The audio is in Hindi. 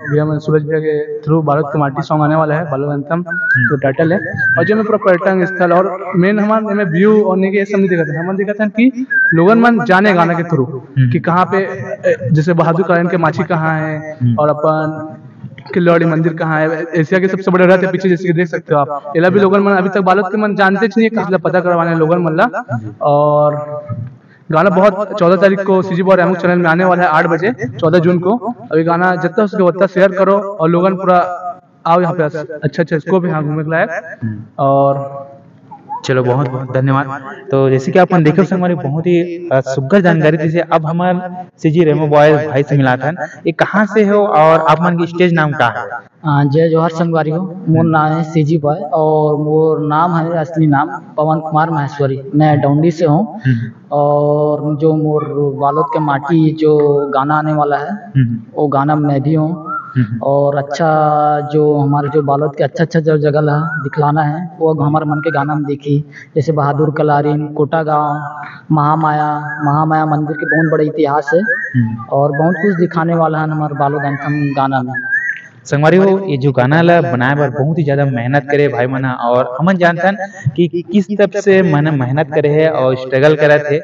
भैया मैं सूरज भैया के थ्रू बारूद की माटी सॉन्ग आने वाला है, बालू अंतम जो टाइटल है। और जो मैं पूरा पर्यटन स्थल और मेन हमारे में व्यू और नहीं ये सब नहीं दिखाते, हम दिखाते हैं कि लोगन मन जाने गाना के थ्रू कि कहाँ पे जैसे बहादुर कालीन के माछी कहाँ है और अपन किल्लौड़ी मंदिर कहाँ है, एशिया के सबसे बड़े रहते पीछे, जैसे कि देख सकते हो आप। एला भी लोगन मन अभी तक बालूद के मन जानते नहीं है, कहाँ पता करवाने लोगन मन ला। और गाना बहुत 14 तारीख को सीजी बॉय रेमू चैनल में आने वाला है 8 बजे 14 जून को। अभी गाना जितना हो सके उतना शेयर करो और लोगन पूरा आओ यहाँ पे, अच्छा अच्छा इसको भी यहाँ घूमने के लायक। और चलो बहुत बहुत धन्यवाद। तो जैसे कि अपन देखे हमारी बहुत ही सुघर जानकारी थी। अब हमारे सीजी रेमो बॉय भाई से मिला था, ये कहाँ से हो और आप मन की स्टेज नाम का है? जय जोहर संगवारी हो, मोर नाम है सीजी बॉय और मोर नाम है असली नाम पवन कुमार माहेश्वरी। मैं डोंडी से हूँ और जो मोर बालोद के माटी जो गाना आने वाला है वो गाना मैं भी हूँ। और अच्छा जो हमारे जो बालोद के अच्छा जो जगह है दिखलाना है वो हमारे मन के गाना में देखी, जैसे बहादुर कलारीन, कोटा गांव, महामाया मंदिर के बहुत बड़ा इतिहास है और बहुत कुछ दिखाने वाला है हमारे बालोद अंतम गाना में। संगवारी हो, ये जो गाना ला बनाए बार बहुत ही ज्यादा मेहनत करे भाई मना, और हम जानते हैं कि किस तरह से मन मेहनत करे है और स्ट्रगल करे थे।